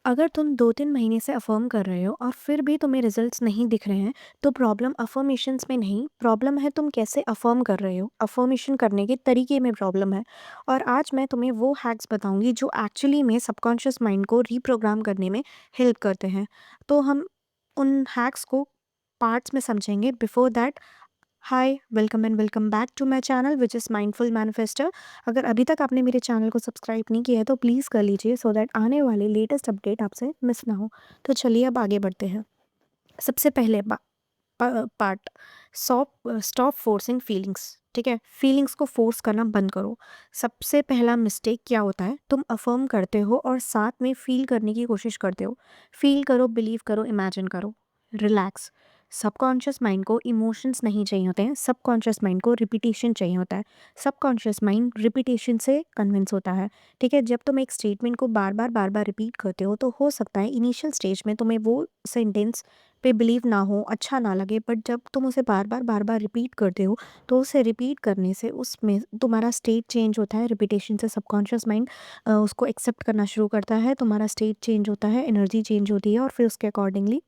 अगर तुम 2-3 महीने से अफ़र्म कर रहे हो और फिर भी तुम्हें रिज़ल्ट्स नहीं दिख रहे हैं, तो प्रॉब्लम अफ़र्मेशंस में नहीं, प्रॉब्लम है तुम कैसे अफ़र्म कर रहे हो। अफ़र्मेशन करने के तरीके में प्रॉब्लम है। और आज मैं तुम्हें वो हैक्स बताऊँगी जो एक्चुअली में सबकॉन्शियस माइंड को रीप्रोग्राम करने में हेल्प करते हैं। तो हम उन हैक्स को पार्ट्स में समझेंगे। Before that, hi, welcome and welcome back to my channel which is mindful manifester. अगर अभी तक आपने मेरे चैनल को सब्सक्राइब नहीं किया है तो प्लीज़ कर लीजिए सो दैट आने वाले लेटेस्ट अपडेट आपसे मिस ना हो। तो चलिए अब आगे बढ़ते हैं। सबसे पहले पार्ट, स्टॉप फोर्सिंग फीलिंग्स। ठीक है, फीलिंग्स को फोर्स करना बंद करो। सबसे पहला मिस्टेक क्या होता है, तुम अफर्म करते हो और साथ में फील करने की कोशिश करते हो। फील करो, बिलीव करो, इमेजिन करो, रिलैक्स। सबकॉन्शियस माइंड को इमोशंस नहीं चाहिए होते हैं, सबकॉन्शियस माइंड को रिपीटेशन चाहिए होता है। सबकॉन्शियस माइंड रिपीटेशन से कन्विंस होता है। ठीक है, जब तुम एक स्टेटमेंट को बार बार रिपीट करते हो तो हो सकता है इनिशियल स्टेज में तुम्हें वो सेंटेंस पे बिलीव ना हो, अच्छा ना लगे, बट जब तुम उसे बार बार रिपीट करते हो तो उसे रिपीट करने से उसमें तुम्हारा स्टेट चेंज होता है। रिपीटेशन से सबकॉन्शियस माइंड उसको एक्सेप्ट करना शुरू करता है, तुम्हारा स्टेट चेंज होता है, एनर्जी चेंज होती है और फिर उसके अकॉर्डिंगली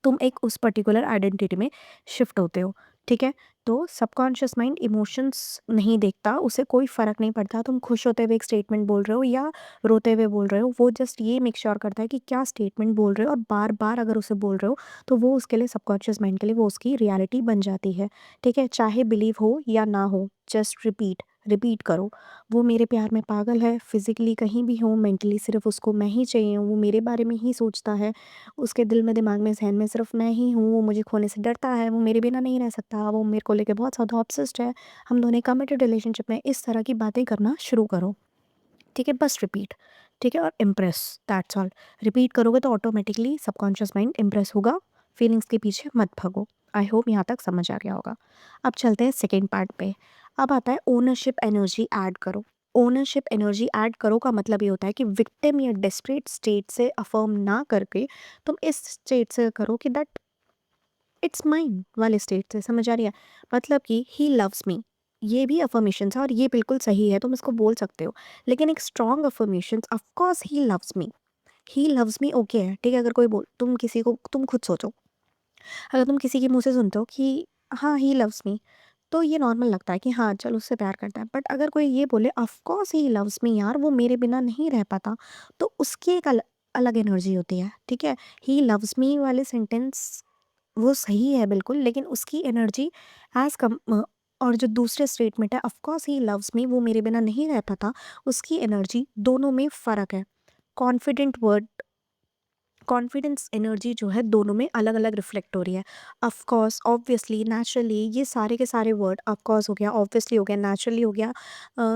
तुम एक उस पर्टिकुलर आइडेंटिटी में शिफ्ट होते हो। ठीक है, तो सबकॉन्शियस माइंड इमोशंस नहीं देखता, उसे कोई फ़र्क नहीं पड़ता तुम खुश होते हुए एक स्टेटमेंट बोल रहे हो या रोते हुए बोल रहे हो। वो जस्ट ये मेक श्योर करता है कि क्या स्टेटमेंट बोल रहे हो, और बार बार अगर उसे बोल रहे हो तो वो उसके लिए, सबकॉन्शियस माइंड के लिए वो उसकी रियलिटी बन जाती है। ठीक है, चाहे बिलीव हो या ना हो, जस्ट रिपीट, रिपीट करो। वो मेरे प्यार में पागल है, फिजिकली कहीं भी हो, मेंटली सिर्फ उसको मैं ही चाहिए हूँ, वो मेरे बारे में ही सोचता है, उसके दिल में, दिमाग में, ज़हन में सिर्फ़ मैं ही हूँ, वो मुझे खोने से डरता है, वो मेरे बिना नहीं रह सकता, वो मेरे को लेके बहुत ज़्यादा ऑब्सेस्ड है, हम दोनों कमिटेड रिलेशनशिप में। इस तरह की बातें करना शुरू करो। ठीक है, बस रिपीट। ठीक है, और इम्प्रेस, दैट्स ऑल। रिपीट करोगे तो ऑटोमेटिकली सबकॉन्शियस माइंड इम्प्रेस होगा। फीलिंग्स के पीछे मत भागो। आई होप यहाँ तक समझ आ गया होगा। अब चलते हैं सेकेंड पार्ट पे। अब आता है ओनरशिप एनर्जी ऐड करो। ओनरशिप एनर्जी ऐड करो का मतलब ये होता है कि विक्टिम या डेस्परेट स्टेट से अफर्म ना करके तुम इस स्टेट से करो कि दैट इट्स माइन वाले स्टेट से। समझ आ रही है? मतलब कि ही लव्स मी, ये भी अफर्मेशन है और ये बिल्कुल सही है, तुम इसको बोल सकते हो। लेकिन एक strong affirmation, of course he loves me, he loves me okay है। ठीक है, अगर कोई बोल, तुम किसी को, तुम खुद सोचो, अगर तुम किसी के मुंह से सुनते हो कि हाँ ही लव्स मी, तो ये नॉर्मल लगता है कि हाँ चल उससे प्यार करता है। बट अगर कोई ये बोले ऑफकोर्स ही लव्स मी, यार वो मेरे बिना नहीं रह पाता, तो उसकी एक अलग एनर्जी होती है। ठीक है, ही लव्स मी वाले सेंटेंस वो सही है बिल्कुल, लेकिन उसकी एनर्जी एज़ कम और जो दूसरे स्टेटमेंट है of course he loves me, वो मेरे बिना नहीं रह पाता, उसकी एनर्जी, दोनों में फ़र्क है। कॉन्फिडेंट वर्ड, कॉन्फिडेंस एनर्जी जो है दोनों में अलग अलग रिफ्लेक्ट हो रही है। ऑफ कोर्स, ऑब्वियसली, नेचुरली, ये सारे के सारे वर्ड, ऑफ कोर्स हो गया, ऑब्वियसली हो गया, नेचुरली हो गया,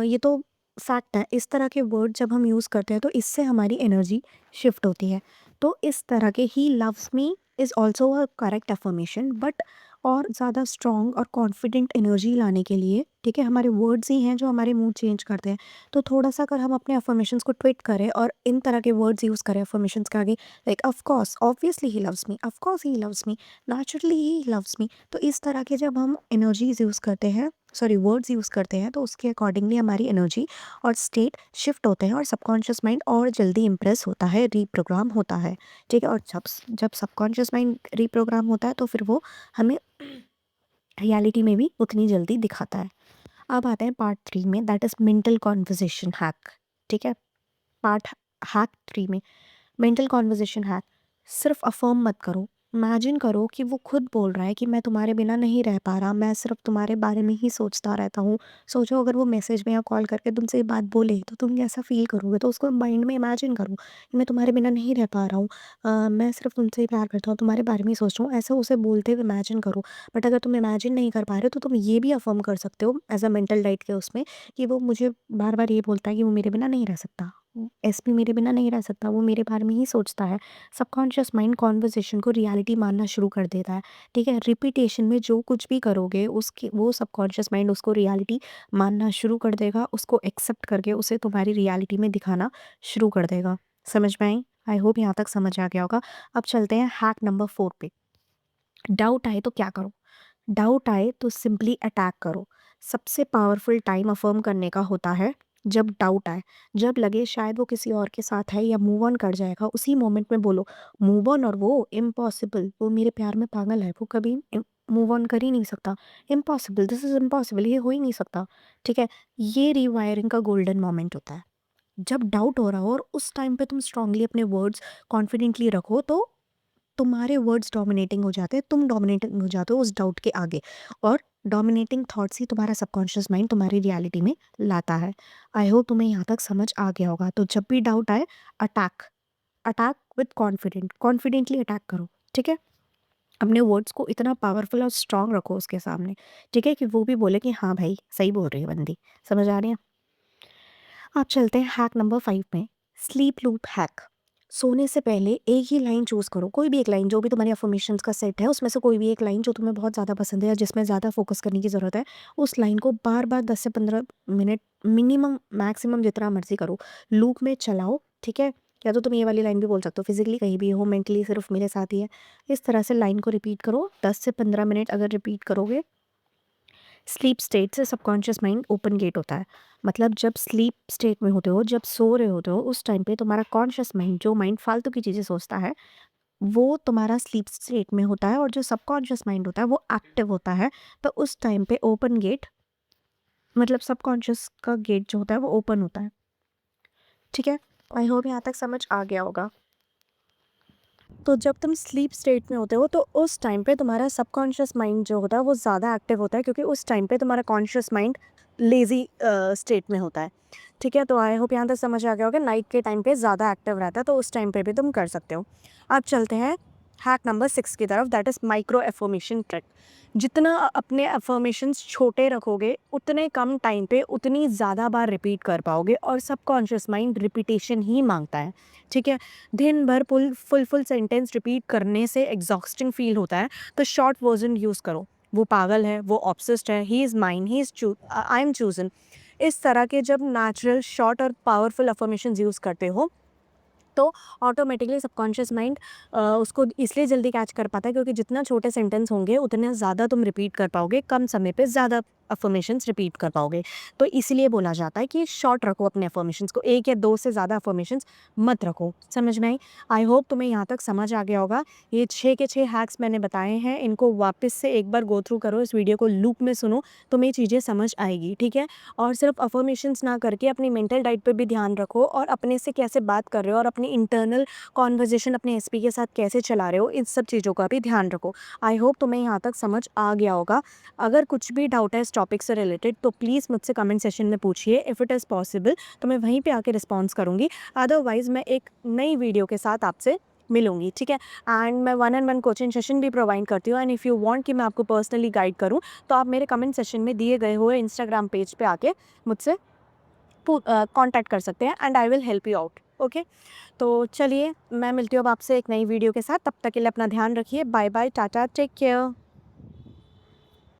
ये तो फैक्ट है। इस तरह के वर्ड जब हम यूज़ करते हैं तो इससे हमारी एनर्जी शिफ्ट होती है। तो इस तरह के he loves me is also a correct affirmation, but और ज़्यादा स्ट्रॉन्ग और कॉन्फिडेंट एनर्जी लाने के लिए, ठीक है, हमारे वर्ड्स ही हैं जो हमारे मूड चेंज करते हैं। तो थोड़ा सा अगर हम अपने अफर्मेशंस को ट्विट करें और इन तरह के वर्ड्स यूज़ करें अफर्मेशंस के आगे, like of course, obviously he loves me, of course he loves me, naturally he loves me, तो इस तरह के जब हम एनर्जीज यूज़ करते हैं, सॉरी वर्ड्स यूज़ करते हैं, तो उसके अकॉर्डिंगली हमारी एनर्जी और स्टेट शिफ्ट होते हैं और सबकॉन्शियस माइंड और जल्दी इंप्रेस होता है, रीप्रोग्राम होता है। ठीक है, और जब जब सबकॉन्शियस माइंड रीप्रोग्राम होता है तो फिर वो हमें रियलिटी में भी उतनी जल्दी दिखाता है। अब आते हैं पार्ट 3 में, that is mental conversation hack. ठीक है, पार्ट हैक 3 में, मेंटल कॉन्वर्जेशन हैक, सिर्फ अफर्म मत करो, इमेजिन करो कि वो खुद बोल रहा है कि मैं तुम्हारे बिना नहीं रह पा रहा, मैं सिर्फ तुम्हारे बारे में ही सोचता रहता हूँ। सोचो अगर वो मैसेज में या कॉल करके तुमसे ये बात बोले तो तुम कैसा फील करोगे। तो उसको माइंड में इमेजिन करो कि मैं तुम्हारे बिना नहीं रह पा रहा हूँ, मैं सिर्फ तुमसे ही प्यार करता हूँ, तुम्हारे बारे में ही सोच रहा हूँ, ऐसा उसे बोलते हुए इमेजिन करो। बट अगर तुम इमेजिन नहीं कर पा रहे हो तो तुम ये भी अफर्म कर सकते हो एज अ मेंटल डाइट के उसमें, कि वो मुझे बार बार ये बोलता है कि वो मेरे बिना नहीं रह सकता, एसपी मेरे बिना नहीं रह सकता, वो मेरे बारे में ही सोचता है। सबकॉन्शियस माइंड कॉन्वर्सेशन को रियलिटी मानना शुरू कर देता है। ठीक है, रिपीटेशन में जो कुछ भी करोगे उसकी, वो सबकॉन्शियस माइंड उसको रियलिटी मानना शुरू कर देगा, उसको एक्सेप्ट करके उसे तुम्हारी रियलिटी में दिखाना शुरू कर देगा। समझ में आई? आई होप यहाँ तक समझ आ गया होगा। अब चलते हैं हैक नंबर 4 पे। डाउट आए तो क्या करो? डाउट आए तो सिंपली अटैक करो। सबसे पावरफुल टाइम अफर्म करने का होता है जब डाउट आए, जब लगे शायद वो किसी और के साथ है या मूव ऑन कर जाएगा, उसी मोमेंट में बोलो मूव ऑन। और वो इम्पॉसिबल, वो मेरे प्यार में पागल है, वो कभी मूव ऑन कर ही नहीं सकता। इम्पॉसिबल, दिस इज़ इम्पॉसिबल, ये हो ही नहीं सकता। ठीक है? ये रिवायरिंग का गोल्डन मोमेंट होता है। जब डाउट हो रहा हो और उस टाइम पे तुम स्ट्रांगली अपने वर्ड्स कॉन्फिडेंटली रखो, तो तुम्हारे वर्ड्स डोमिनेटिंग हो जाते हैं, तुम डोमिनेटिंग हो जाते हो उस डाउट के आगे। और डोमिनेटिंग थॉट्स ही तुम्हारा सबकॉन्शियस माइंड तुम्हारी रियलिटी में लाता है। आई होप तुम्हें यहाँ तक समझ आ गया होगा। तो जब भी डाउट आए, attack, attack with confidently attack करो। ठीक है? अपने वर्ड्स को इतना पावरफुल और स्ट्रांग रखो उसके सामने। ठीक है? कि वो भी बोले कि हाँ भाई, सही बोल रही है बंदी। समझ आ रही है? आप चलते हैं हैक नंबर 5 में, स्लीप लूप हैक। सोने से पहले एक ही लाइन चूज़ करो, कोई भी एक लाइन, जो भी तुम्हारी अफ़र्मेशंस का सेट है, उसमें से कोई भी एक लाइन जो तुम्हें बहुत ज़्यादा पसंद है या जिसमें ज़्यादा फ़ोकस करने की ज़रूरत है, उस लाइन को बार-बार 10 से 15 मिनट मिनिमम, मैक्सिमम जितना मर्ज़ी करो, लूप में चलाओ। ठीक है? या तो तुम ये वाली लाइन भी बोल सकते हो, फिज़िकली कहीं भी हो, मेंटली सिर्फ मेरे साथ ही है। इस तरह से लाइन को रिपीट करो, 10 से 15 मिनट अगर रिपीट करोगे, स्लीप स्टेट से सबकॉन्शियस माइंड ओपन गेट होता है। मतलब जब स्लीप स्टेट में होते हो, जब सो रहे होते हो, उस टाइम पे तुम्हारा कॉन्शियस माइंड, जो माइंड फालतू की चीज़ें सोचता है, वो तुम्हारा स्लीप स्टेट में होता है, और जो सबकॉन्शियस माइंड होता है वो एक्टिव होता है। तो उस टाइम पे ओपन गेट, मतलब सबकॉन्शियस का गेट जो होता है वो ओपन होता है। ठीक है? आई होप यहाँ तक समझ आ गया होगा। तो जब तुम स्लीप स्टेट में होते हो, तो उस टाइम पे तुम्हारा सबकॉन्शियस माइंड जो होता है वो ज़्यादा एक्टिव होता है, क्योंकि उस टाइम पे तुम्हारा कॉन्शियस माइंड लेज़ी स्टेट में होता है। ठीक है? तो आई होप यहाँ तक समझ आ गया होगा। नाइट के टाइम पे ज़्यादा एक्टिव रहता है, तो उस टाइम पे भी तुम कर सकते हो। अब चलते हैं हैक नंबर 6 की तरफ, that is micro affirmation trick. जितना अपने अफर्मेशंस छोटे रखोगे, उतने कम टाइम पे उतनी ज़्यादा बार रिपीट कर पाओगे, और सबकॉन्शियस माइंड रिपीटेशन ही मांगता है। ठीक है? दिन भर फुल सेंटेंस रिपीट करने से एग्जॉस्टिंग फील होता है, तो शॉर्ट वर्जन यूज़ करो। वो पागल है, वो ऑब्सेस्ड है, he is mine, he is I am chosen. इस तरह के जब नेचुरल शॉर्ट और पावरफुल अफर्मेशंस यूज़ करते हो, तो ऑटोमेटिकली सबकॉन्शियस माइंड उसको इसलिए जल्दी कैच कर पाता है, क्योंकि जितना छोटे सेंटेंस होंगे उतने ज़्यादा तुम रिपीट कर पाओगे, कम समय पे ज़्यादा अफर्मेशंस रिपीट कर पाओगे। तो इसलिए बोला जाता है कि शॉर्ट रखो अपने अफर्मेशंस को, 1 या 2 से ज़्यादा अफर्मेशंस मत रखो। समझ में आई? आई होप तुम्हें यहाँ तक समझ आ गया होगा। ये 6 के 6 हैक्स मैंने बताए हैं, इनको वापस से एक बार गो थ्रू करो, इस वीडियो को लूप में सुनो, तुम्हें चीज़ें समझ आएगी। ठीक है? और सिर्फ अफर्मेशंस ना करके अपनी मेंटल डाइट पे भी ध्यान रखो, और अपने से कैसे बात कर रहे हो और अपनी इंटरनल कॉन्वर्जेशन अपने एसपी के साथ कैसे चला रहे हो, इन सब चीज़ों का भी ध्यान रखो। आई होप तुम्हें यहाँ तक समझ आ गया होगा। अगर कुछ भी डाउट है इस टॉपिक से रिलेटेड, तो प्लीज़ मुझसे कमेंट सेशन में पूछिए। इफ़ इट इज़ पॉसिबल तो मैं वहीं पे आके रिस्पॉन्स करूँगी, अदरवाइज़ मैं एक नई वीडियो के साथ आपसे मिलूंगी। ठीक है? एंड मैं 1-on-1 कोचिंग सेशन भी प्रोवाइड करती हूँ, एंड इफ़ यू वांट कि मैं आपको पर्सनली गाइड करूँ, तो आप मेरे कमेंट सेशन में दिए गए हुए इंस्टाग्राम पेज पे आके मुझसे कांटेक्ट कर सकते हैं, and I will help you out. Okay? तो चलिए, मैं मिलती हूँ अब आपसे एक नई वीडियो के साथ। तब तक के लिए अपना ध्यान रखिए। Bye bye, tata, take care.